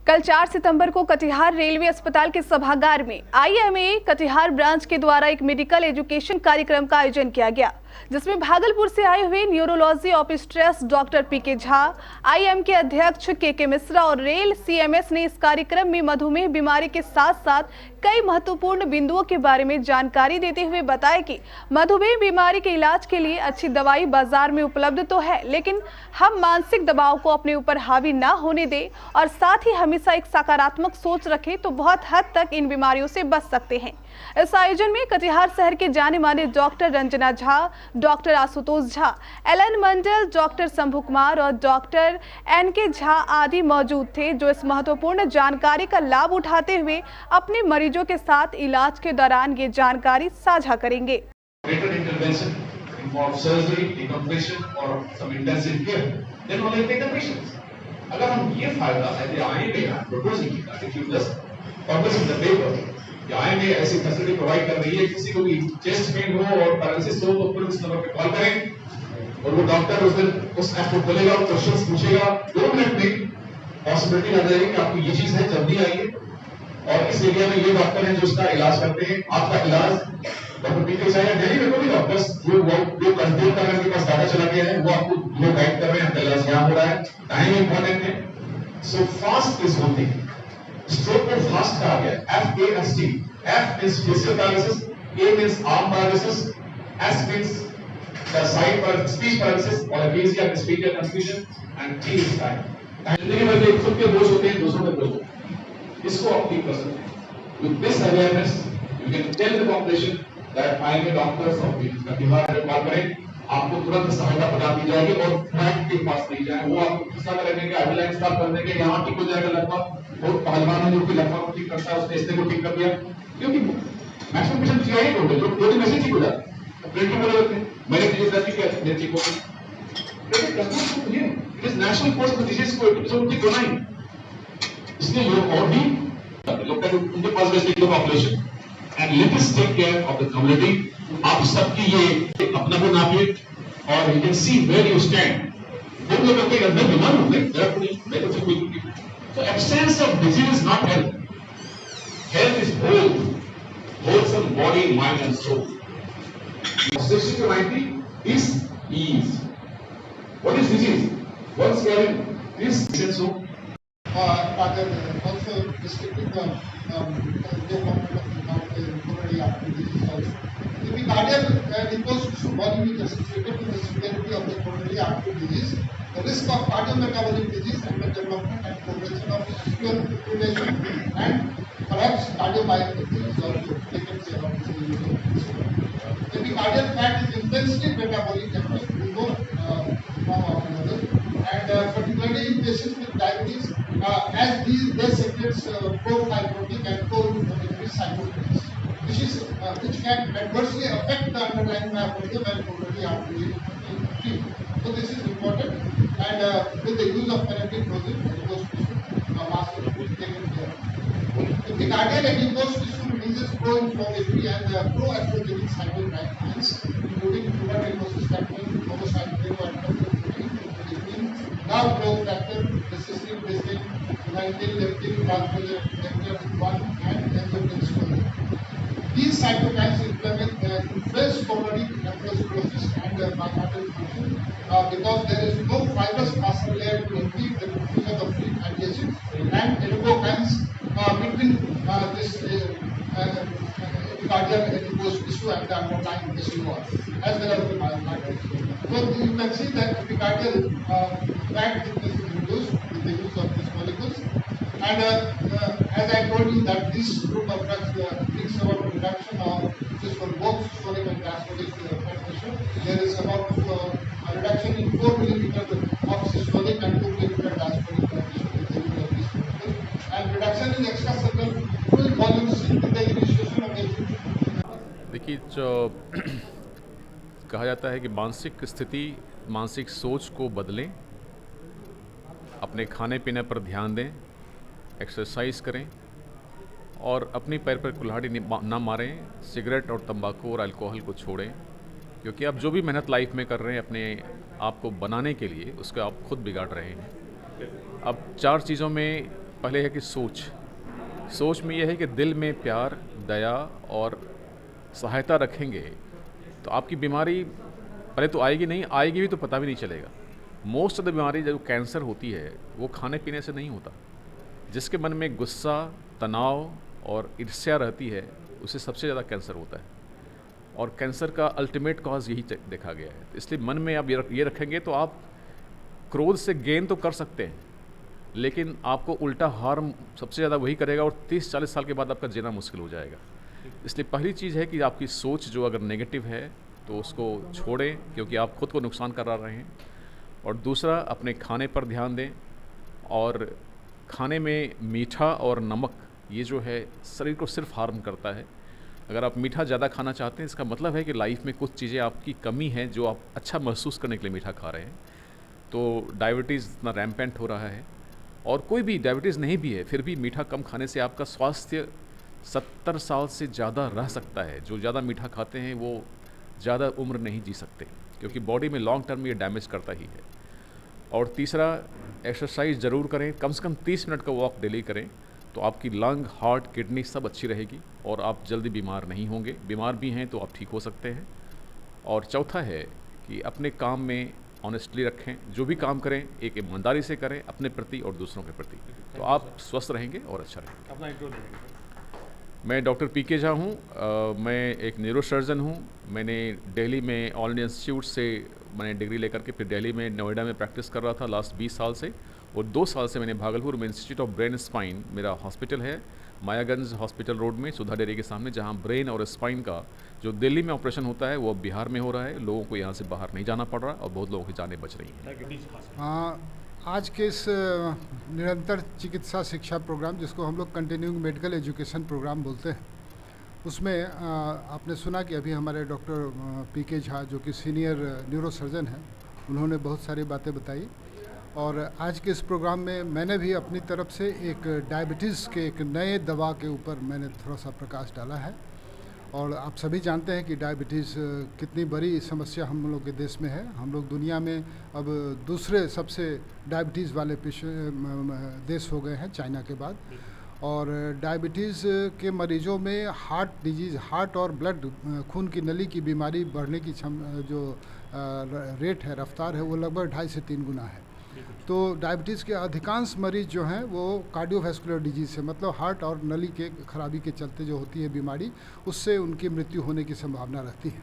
कल 4 सितंबर को कटिहार रेलवे अस्पताल के सभागार में IMA कटिहार ब्रांच के द्वारा एक मेडिकल एजुकेशन कार्यक्रम का आयोजन किया गया, जिसमें भागलपुर से आए हुए न्यूरोलॉजी ऑब्स्ट्रेस डॉक्टर PK झा, IM के अध्यक्ष KK मिश्रा और रेल CMS ने इस कार्यक्रम में मधुमेह बीमारी के साथ साथ कई महत्वपूर्ण बिंदुओं के बारे में जानकारी देते हुए बताया कि मधुमेह बीमारी के इलाज के लिए अच्छी दवाई बाजार में उपलब्ध तो है, लेकिन हम मानसिक दबाव को अपने ऊपर हावी ना होने दें और साथ ही हमेशा एक सकारात्मक सोच रखें तो बहुत हद तक इन बीमारियों से बच सकते हैं। इस आयोजन में कटिहार शहर के जाने माने doctor Ranjana Jha, doctor Ashutosh Jha, LN मंडल, डॉक्टर शंभू कुमार और डॉक्टर NK झा आदि मौजूद थे, जो इस महत्वपूर्ण जानकारी का लाभ उठाते हुए अपने मरीजों के साथ इलाज के दौरान ये जानकारी साझा करेंगे। अगर हम ये फायदा IMA ऐसी फैसिलिटी प्रोवाइड कर रही है, किसी को भी चेस्ट पेन हो और पैरालिसिस हो तो फिर उस नंबर पे कॉल करें और वो डॉक्टर उस दिन उस ऐप को खोलेगा, क्वेश्चंस पूछेगा, 2 मिनट में पॉसिबिलिटी आ जाएगी कि आपको ये चीज है, जल्दी आइए। और इस एरिया में ये डॉक्टर हैं जो इसका इलाज करते हैं। आपका इलाज डॉक्टर PK झा या दिल्ली में कोई डॉक्टर्स जो कंट्रोल कर रहे हैं, उनके पास डाटा चला गया है, वो आपको वो गाइड कर रहे हैं, आपका इलाज यहाँ हो रहा है। टाइम इंपॉर्टेंट है, so fast is one thing. Stroke को फास्ट कहा गया, FAST। F is facial paralysis, A means arm paralysis, S means the sight paralysis, speech paralysis or aphasia, dysphagia, confusion, and T is time. जिंदगी में जो खुद के दोष होते हैं, दूसरों के दोष होते हैं, इसको आप ठीक कर सकते हैं। With this awareness, you can tell the population that I am a doctor from Katihaar से कॉल करें, आपको तुरंत सहायता प्रदान की जाएगी और फ्लैट के पास नहीं जाए, वो आपको किस्सा करने के एम्बुलेंस स्टाफ करने के यहाँ ठीक हो जाएगा लगभग। और पहलवान ने जो कि लगभग ठीक करता है, उसने इसने को ठीक कर दिया, क्योंकि मैक्सिमम पेशेंट CIA होते हैं जो 2 दिन में से ठीक हो जाते हैं। प्लेटिंग वाले होते हैं, मेरे फिजियोथेरेपी के मेरे ठीक होते हैं। प्लेटिंग करना तो ये it is national course of disease को एपिसोड ठीक होना ही, इसलिए लोग और भी लोग का उनके पास basic population and let us take care of the community. आप सबकी ये अपना को नापिए और you can see where you stand. वो लोग अपने अंदर बीमार हो गए, जरा कोई मैं तो कोई तो absence of disease is not health. Health is wholesome body, mind and soul. 60 to 90 is ease. What is disease? Once you are in this so rather also restricting the development of the coronary artery disease also. The cardiac deposed tissue volume is associated with the severity of the coronary artery disease, the risk of cardiometabolic disease and the development and progression of ischial fibrillation and perhaps cardiomyopathy is also taken care of. The cardiac fat is intensely metabolic across no form of another, and particularly in patients with diabetes, as they secrete pro-fibrotic and pro-inflammatory cytokines, which can adversely affect the underlying myocardium and coronary artery. So this is important, and with the use of panagliflozin, adipose tissue mass will be taken care of. The cardiac adipose tissue releases pro-inflammatory and pro-atherogenic cytokines, including tumor necrosis factor, homocysteine, nerve growth factor, recessive distin, leptin, transposon, 1 and angiotensin. These cytokines influence coronary atherosclerosis and myocardial function because there is no fibrous muscle layer to impede the diffusion of free fatty acids, and adipokines between this cardiac adipose tissue and the underlying tissue wall, as well as the myocardial. So you can see that epicardial fat thickness is reduced with the use of these molecules. And as I told you that this group of drugs brings about reduction of just for both systolic and diastolic blood pressure. There is about a reduction in 4 millimeters of systolic and 2 millimeters diastolic blood pressure with the use of these molecules. And reduction in extracellular fluid volume seen with the initiation of the. देखिए, जो कहा जाता है कि मानसिक स्थिति, मानसिक सोच को बदलें, अपने खाने पीने पर ध्यान दें, एक्सरसाइज करें और अपनी पैर पर कुल्हाड़ी ना मारें, सिगरेट और तंबाकू और अल्कोहल को छोड़ें, क्योंकि आप जो भी मेहनत लाइफ में कर रहे हैं अपने आप को बनाने के लिए, उसको आप खुद बिगाड़ रहे हैं। अब 4 चीज़ों में पहले है कि सोच में यह है कि दिल में प्यार, दया और सहायता रखेंगे तो आपकी बीमारी पहले तो आएगी नहीं, आएगी भी तो पता भी नहीं चलेगा। मोस्ट ऑफ द बीमारी जो कैंसर होती है वो खाने पीने से नहीं होता। जिसके मन में गुस्सा, तनाव और ईर्ष्या रहती है उसे सबसे ज़्यादा कैंसर होता है, और कैंसर का अल्टीमेट कॉज यही देखा गया है। इसलिए मन में आप ये रखेंगे तो आप क्रोध से गेन तो कर सकते हैं, लेकिन आपको उल्टा हार्म सबसे ज़्यादा वही करेगा, और 30-40 साल के बाद आपका जीना मुश्किल हो जाएगा। इसलिए पहली चीज़ है कि आपकी सोच जो अगर नेगेटिव है तो उसको छोड़ें, क्योंकि आप खुद को नुकसान करा रहे हैं। और दूसरा, अपने खाने पर ध्यान दें, और खाने में मीठा और नमक ये जो है शरीर को सिर्फ हार्म करता है। अगर आप मीठा ज़्यादा खाना चाहते हैं, इसका मतलब है कि लाइफ में कुछ चीज़ें आपकी कमी है जो आप अच्छा महसूस करने के लिए मीठा खा रहे हैं। तो डायबिटीज़ इतना रैम्पेंट हो रहा है, और कोई भी डायबिटीज़ नहीं भी है फिर भी मीठा कम खाने से आपका स्वास्थ्य 70 साल से ज़्यादा रह सकता है। जो ज़्यादा मीठा खाते हैं वो ज़्यादा उम्र नहीं जी सकते, क्योंकि बॉडी में लॉन्ग टर्म ये डैमेज करता ही है। और तीसरा, एक्सरसाइज ज़रूर करें, कम से कम 30 मिनट का वॉक डेली करें, तो आपकी लंग, हार्ट, किडनी सब अच्छी रहेगी और आप जल्दी बीमार नहीं होंगे। बीमार भी हैं तो आप ठीक हो सकते हैं। और चौथा है कि अपने काम में ऑनेस्टली रखें, जो भी काम करें एक ईमानदारी से करें अपने प्रति और दूसरों के प्रति, तो आप स्वस्थ रहेंगे और अच्छा रहेंगे। अपना इंट्रो देंगे। मैं डॉक्टर पीके झा हूँ। मैं एक न्यूरोसर्जन हूँ। मैंने दिल्ली में ऑल इंडिया इंस्टीट्यूट से मैंने डिग्री लेकर के फिर दिल्ली में, नोएडा में प्रैक्टिस कर रहा था लास्ट 20 साल से, और 2 साल से मैंने भागलपुर में इंस्टीट्यूट ऑफ ब्रेन स्पाइन, मेरा हॉस्पिटल है मायागंज हॉस्पिटल रोड में सुधा डेयरी के सामने, जहाँ ब्रेन और स्पाइन का जो दिल्ली में ऑपरेशन होता है वो अब बिहार में हो रहा है। लोगों को यहाँ से बाहर नहीं जाना पड़ रहा और बहुत लोगों की जानें बच रही हैं। आज के इस निरंतर चिकित्सा शिक्षा प्रोग्राम, जिसको हम लोग कंटिन्यूइंग मेडिकल एजुकेशन प्रोग्राम बोलते हैं, उसमें आपने सुना कि अभी हमारे डॉक्टर पीके झा जो कि सीनियर न्यूरोसर्जन हैं, उन्होंने बहुत सारी बातें बताई। और आज के इस प्रोग्राम में मैंने भी अपनी तरफ से एक डायबिटीज़ के एक नए दवा के ऊपर मैंने थोड़ा सा प्रकाश डाला है। और आप सभी जानते हैं कि डायबिटीज़ कितनी बड़ी समस्या हम लोग के देश में है। हम लोग दुनिया में अब दूसरे सबसे डायबिटीज़ वाले देश हो गए हैं चाइना के बाद। और डायबिटीज़ के मरीजों में हार्ट डिजीज़, हार्ट और ब्लड, खून की नली की बीमारी बढ़ने की जो रेट है, रफ्तार है, वो लगभग 2.5 से 3 गुना है। तो डायबिटीज़ के अधिकांश मरीज जो हैं वो कार्डियोवैस्कुलर डिजीज़ से, मतलब हार्ट और नली के खराबी के चलते जो होती है बीमारी, उससे उनकी मृत्यु होने की संभावना रहती है।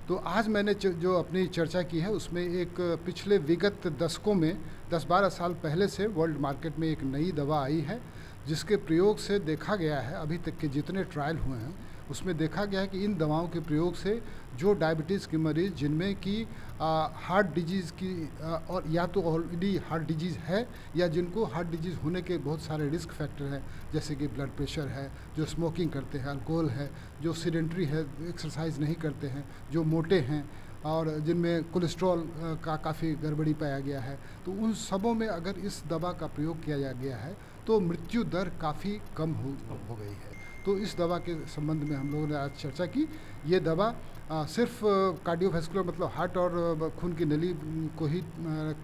तो आज मैंने जो अपनी चर्चा की है उसमें एक पिछले विगत दशकों में 10-12 साल पहले से वर्ल्ड मार्केट में एक नई दवा आई है, जिसके प्रयोग से देखा गया है, अभी तक के जितने ट्रायल हुए हैं उसमें देखा गया है कि इन दवाओं के प्रयोग से जो डायबिटीज़ के मरीज़ जिनमें कि हार्ट डिजीज़ की और या तो ऑलरेडी हार्ट डिजीज़ है या जिनको हार्ट डिजीज़ होने के बहुत सारे रिस्क फैक्टर हैं, जैसे कि ब्लड प्रेशर है, जो स्मोकिंग करते हैं, अल्कोहल है, जो सीडेंट्री है, एक्सरसाइज नहीं करते हैं, जो मोटे हैं, और जिनमें कोलेस्ट्रॉल का काफ़ी गड़बड़ी पाया गया है, तो उन सबों में अगर इस दवा का प्रयोग किया गया है तो मृत्यु दर काफ़ी कम हो गई है। तो इस दवा के संबंध में हम लोगों ने आज चर्चा की। ये दवा सिर्फ कार्डियोवैस्कुलर, मतलब हार्ट और खून की नली को ही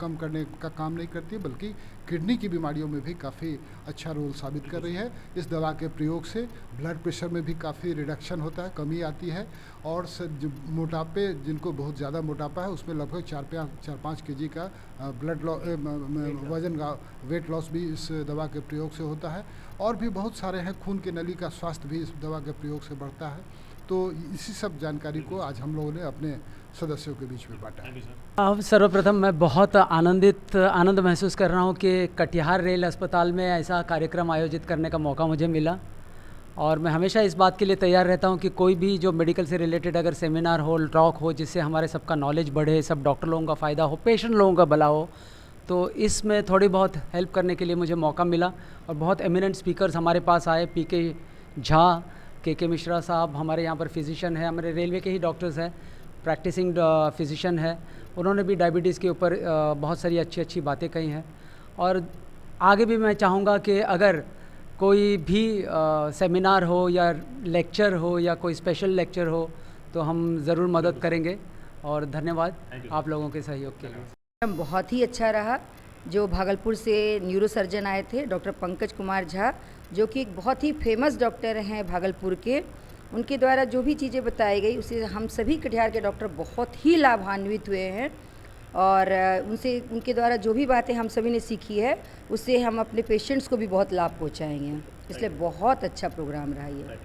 कम करने का काम नहीं करती, बल्कि किडनी की बीमारियों में भी काफ़ी अच्छा रोल साबित कर रही है। इस दवा के प्रयोग से ब्लड प्रेशर में भी काफ़ी रिडक्शन होता है, कमी आती है, और जो मोटापे, जिनको बहुत ज़्यादा मोटापा है, उसमें लगभग 4-5 kg का वजन का वेट लॉस भी इस दवा के प्रयोग से होता है। और भी बहुत सारे हैं, खून की नली का स्वास्थ्य भी इस दवा के प्रयोग से बढ़ता है। तो इसी सब जानकारी को आज हम लोगों ने अपने सदस्यों के बीच में बांटा है। अब सर्वप्रथम मैं बहुत आनंद महसूस कर रहा हूँ कि कटिहार रेल अस्पताल में ऐसा कार्यक्रम आयोजित करने का मौका मुझे मिला, और मैं हमेशा इस बात के लिए तैयार रहता हूँ कि कोई भी जो मेडिकल से रिलेटेड अगर सेमिनार हो, टॉक हो, जिससे हमारे सबका नॉलेज बढ़े, सब डॉक्टर लोगों का फ़ायदा हो, पेशेंट लोगों का भला हो, तो इसमें थोड़ी बहुत हेल्प करने के लिए मुझे मौका मिला। और बहुत एमिनेंट स्पीकर्स हमारे पास आए, पीके झा, के मिश्रा साहब हमारे यहाँ पर फिजिशियन है, हमारे रेलवे के ही डॉक्टर्स हैं, प्रैक्टिसिंग फिजिशियन है, उन्होंने भी डायबिटीज़ के ऊपर बहुत सारी अच्छी बातें कही हैं। और आगे भी मैं चाहूँगा कि अगर कोई भी सेमिनार हो या लेक्चर हो या कोई स्पेशल लेक्चर हो तो हम ज़रूर मदद करेंगे। और धन्यवाद आप लोगों के सहयोग के लिए। बहुत ही अच्छा रहा। जो भागलपुर से न्यूरो सर्जन आए थे, डॉक्टर पंकज कुमार झा, जो कि एक बहुत ही फेमस डॉक्टर हैं भागलपुर के। उनके द्वारा जो भी चीज़ें बताई गई उससे हम सभी कटिहार के डॉक्टर बहुत ही लाभान्वित हुए हैं और उनके द्वारा जो भी बातें हम सभी ने सीखी है उससे हम अपने पेशेंट्स को भी बहुत लाभ पहुंचाएंगे। इसलिए बहुत अच्छा प्रोग्राम रहा ये।